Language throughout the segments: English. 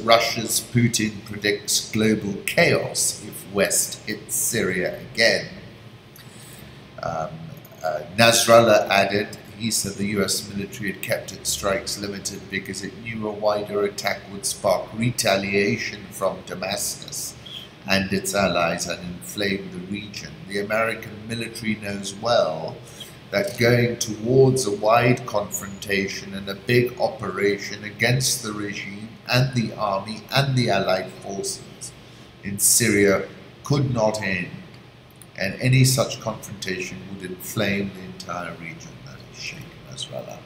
Russia's Putin predicts global chaos if West hits Syria again. Nasrallah added, he said the US military had kept its strikes limited because it knew a wider attack would spark retaliation from Damascus and its allies and inflame the region. The American military knows well that going towards a wide confrontation and a big operation against the regime and the army and the allied forces in Syria could not end, and any such confrontation would inflame the entire region. That is Sheikh Nasrallah.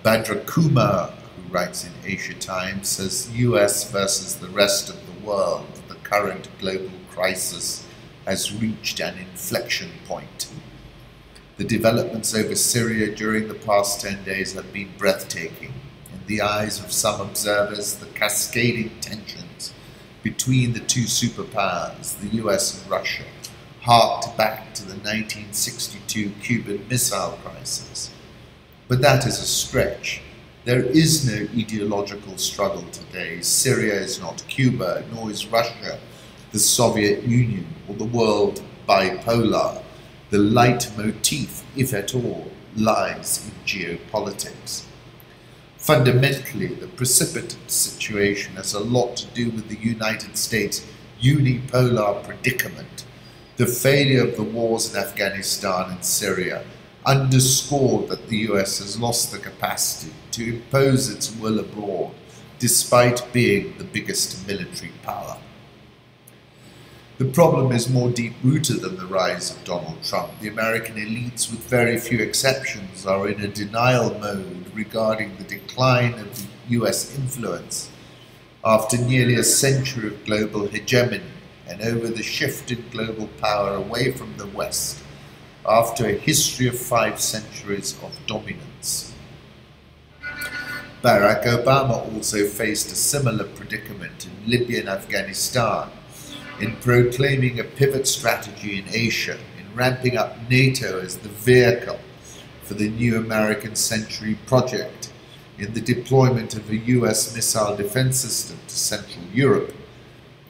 Badra Kumar, who writes in Asia Times, says US versus the rest of the world, the current global crisis has reached an inflection point. The developments over Syria during the past 10 days have been breathtaking. In the eyes of some observers, the cascading tensions between the two superpowers, the US and Russia, harked back to the 1962 Cuban Missile Crisis. But that is a stretch. There is no ideological struggle today. Syria is not Cuba, nor is Russia the Soviet Union or the world bipolar. The leitmotif, if at all, lies in geopolitics. Fundamentally, the precipitate situation has a lot to do with the United States' unipolar predicament. The failure of the wars in Afghanistan and Syria underscored that the US has lost the capacity to impose its will abroad, despite being the biggest military power. The problem is more deep-rooted than the rise of Donald Trump. The American elites, with very few exceptions, are in a denial mode regarding the decline of the US influence after nearly a century of global hegemony and over the shift in global power away from the West after a history of 5 centuries of dominance. Barack Obama also faced a similar predicament in Libya and Afghanistan, in proclaiming a pivot strategy in Asia, in ramping up NATO as the vehicle for the new American Century Project, in the deployment of a US missile defense system to Central Europe,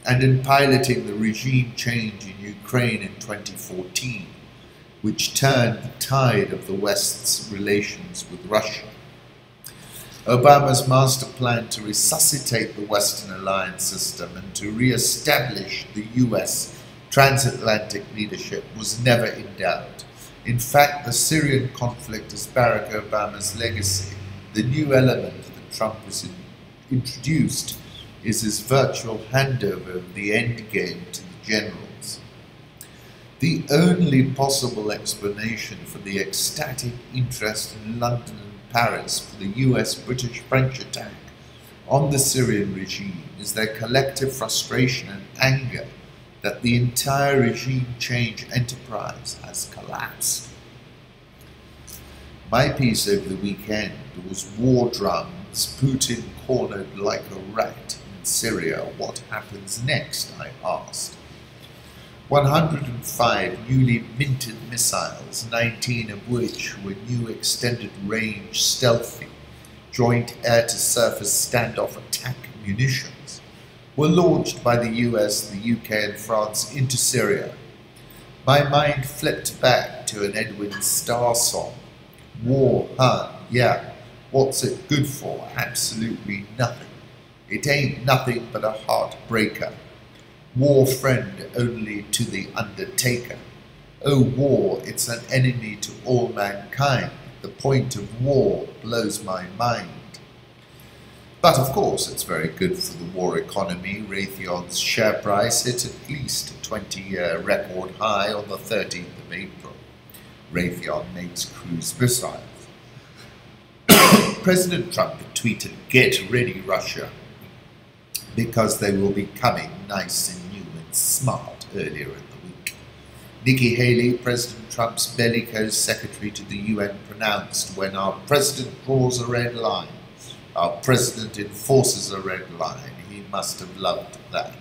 and in piloting the regime change in Ukraine in 2014, which turned the tide of the West's relations with Russia. Obama's master plan to resuscitate the Western alliance system and to re-establish the US transatlantic leadership was never in doubt. In fact, the Syrian conflict is Barack Obama's legacy. The new element that Trump has introduced is his virtual handover of the endgame to the generals. The only possible explanation for the ecstatic interest in London and Paris for the US-British-French attack on the Syrian regime is their collective frustration and anger that the entire regime change enterprise has collapsed. My piece over the weekend was War Drums, Putin cornered like a rat in Syria. What happens next, I asked. 105 newly minted missiles, 19 of which were new extended-range stealthy joint air-to-surface standoff attack munitions, were launched by the US, the UK and France into Syria. My mind flipped back to an Edwin Starr song. War, huh? Yeah. What's it good for? Absolutely nothing. It ain't nothing but a heartbreaker. War friend only to the undertaker. Oh war, it's an enemy to all mankind. The point of war blows my mind. But of course it's very good for the war economy. Raytheon's share price hit at least a 20-year record high on the 13th of April. Raytheon makes cruise missiles. President Trump tweeted, "Get ready, Russia," because they will be coming nice and new and smart earlier in the week. Nikki Haley, President Trump's bellicose secretary to the UN, pronounced, "When our president draws a red line, our president enforces a red line." He must have loved that.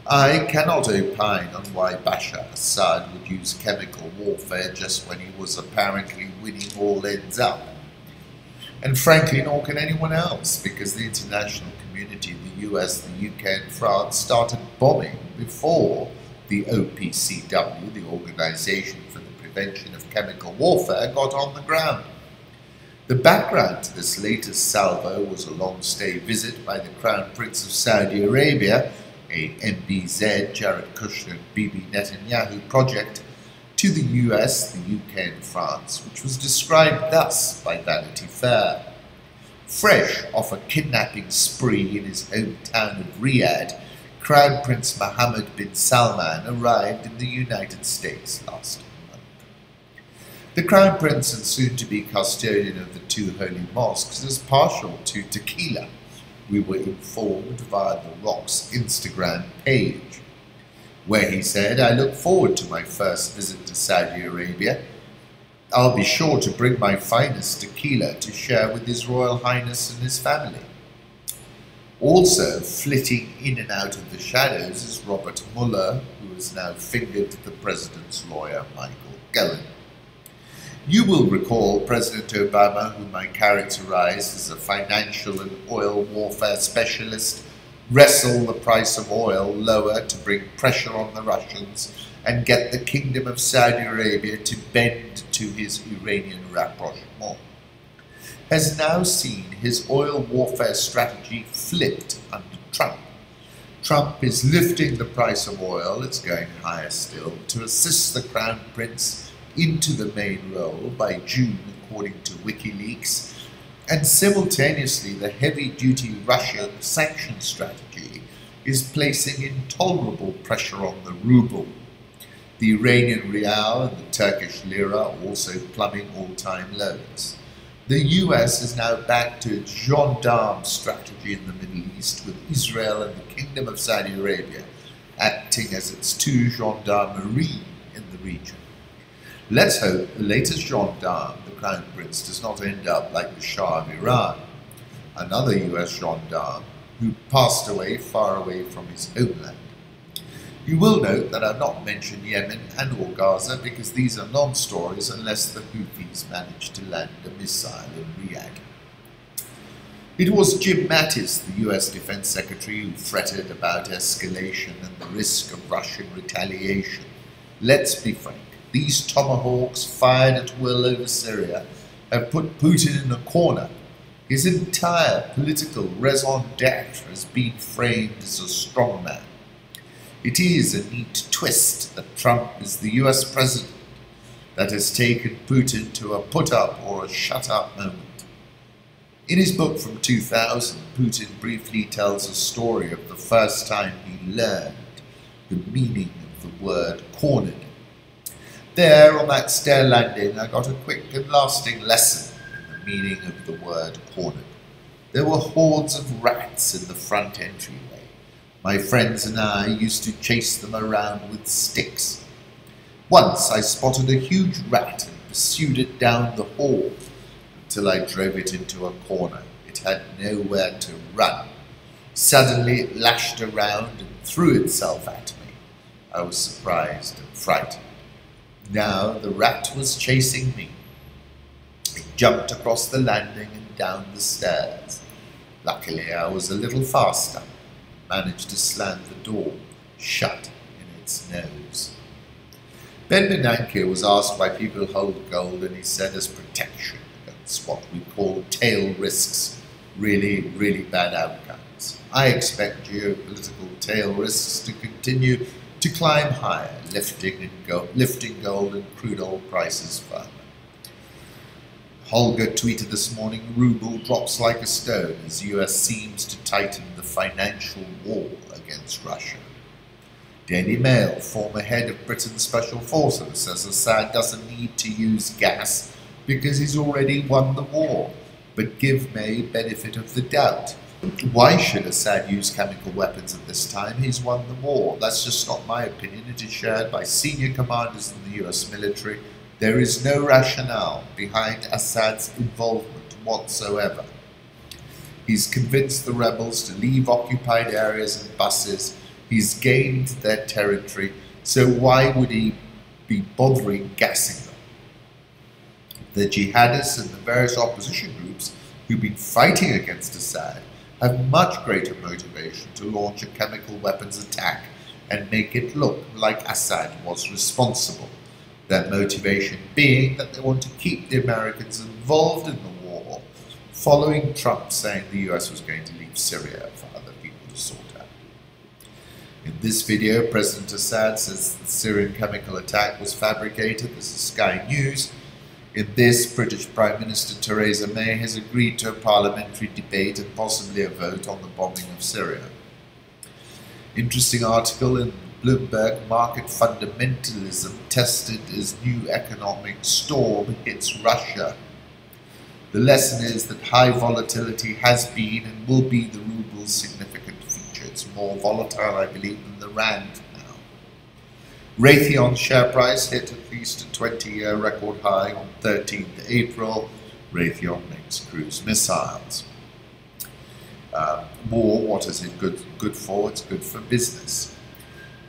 I cannot opine on why Bashar Assad would use chemical warfare just when he was apparently winning all ends up. And frankly, nor can anyone else, because the international community, the US, the UK and France, started bombing before the OPCW, the Organization for the Prevention of Chemical Warfare, got on the ground. The background to this latest salvo was a long-stay visit by the Crown Prince of Saudi Arabia, a MBZ, Jared Kushner, Bibi Netanyahu project, to the US, the UK and France, which was described thus by Vanity Fair. Fresh off a kidnapping spree in his hometown of Riyadh, Crown Prince Mohammed bin Salman arrived in the United States last month. The Crown Prince and soon-to-be custodian of the two holy mosques is partial to tequila, we were informed via the Rock's Instagram page, where he said, "I look forward to my first visit to Saudi Arabia. I'll be sure to bring my finest tequila to share with His Royal Highness and his family." Also flitting in and out of the shadows is Robert Mueller, who has now fingered the president's lawyer, Michael Cohen. You will recall President Obama, whom I characterized as a financial and oil warfare specialist, wrestle the price of oil lower to bring pressure on the Russians and get the Kingdom of Saudi Arabia to bend to his Iranian rapprochement, has now seen his oil warfare strategy flipped under Trump. Trump is lifting the price of oil, it's going higher still, to assist the Crown Prince into the main role by June, according to WikiLeaks, and simultaneously the heavy-duty Russian sanction strategy is placing intolerable pressure on the ruble. The Iranian rial and the Turkish lira are also plumbing all-time lows. The US is now back to its gendarme strategy in the Middle East, with Israel and the Kingdom of Saudi Arabia acting as its two gendarmerie in the region. Let's hope the latest gendarme, the Crown Prince, does not end up like the Shah of Iran, another US gendarme who passed away far away from his homeland. You will note that I've not mentioned Yemen and or Gaza because these are non-stories unless the Houthis manage to land a missile in Riyadh. It was Jim Mattis, the US Defense Secretary, who fretted about escalation and the risk of Russian retaliation. Let's be frank, these tomahawks fired at will over Syria have put Putin in a corner. His entire political raison d'etre has been framed as a strongman. It is a neat twist that Trump is the US president that has taken Putin to a put-up or a shut-up moment. In his book from 2000, Putin briefly tells a story of the first time he learned the meaning of the word cornered. There, on that stair landing, I got a quick and lasting lesson in the meaning of the word cornered. There were hordes of rats in the front entryway. My friends and I used to chase them around with sticks. Once I spotted a huge rat and pursued it down the hall until I drove it into a corner. It had nowhere to run. Suddenly it lashed around and threw itself at me. I was surprised and frightened. Now the rat was chasing me. It jumped across the landing and down the stairs. Luckily I was a little faster. Managed to slam the door shut in its nose. Bernanke was asked why people hold gold, and he said as protection against what we call tail risks, really bad outcomes. I expect geopolitical tail risks to continue to climb higher, lifting gold and crude oil prices further. Holger tweeted this morning, ruble drops like a stone as US seems to tighten the financial war against Russia. Daily Mail, former head of Britain's Special Forces, says Assad doesn't need to use gas because he's already won the war, but give May benefit of the doubt. Why should Assad use chemical weapons at this time? He's won the war. That's just not my opinion. It is shared by senior commanders in the US military. There is no rationale behind Assad's involvement whatsoever. He's convinced the rebels to leave occupied areas and buses. He's gained their territory, so why would he be bothering gassing them? The jihadists and the various opposition groups who've been fighting against Assad, have much greater motivation to launch a chemical weapons attack and make it look like Assad was responsible. Their motivation being that they want to keep the Americans involved in the war, following Trump saying the US was going to leave Syria for other people to sort out. In this video, President Assad says the Syrian chemical attack was fabricated. This is Sky News. In this, British Prime Minister Theresa May has agreed to a parliamentary debate and possibly a vote on the bombing of Syria. Interesting article in Bloomberg: market fundamentalism tested as new economic storm hits Russia. The lesson is that high volatility has been and will be the ruble's significant feature. It's more volatile, I believe, than the rand now. Raytheon share price hit at least a 20-year record high on 13th April. Raytheon makes cruise missiles. What is it good for? It's good for business.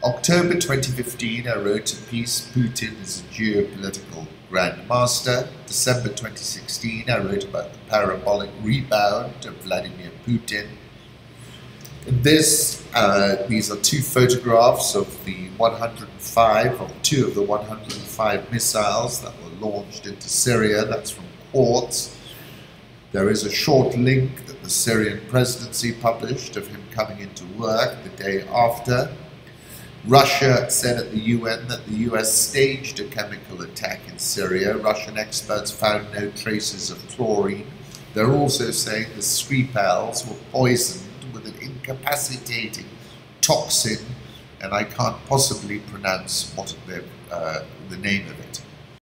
October 2015, I wrote a piece, Putin is a geopolitical grandmaster. December 2016, I wrote about the parabolic rebound of Vladimir Putin. These are two photographs of the 105, of two of the 105 missiles that were launched into Syria. That's from Quartz. There is a short link that the Syrian Presidency published of him coming into work the day after. Russia said at the UN that the US staged a chemical attack in Syria. Russian experts found no traces of chlorine. They're also saying the Skripals were poisoned with an incapacitating toxin, and I can't possibly pronounce the name of it.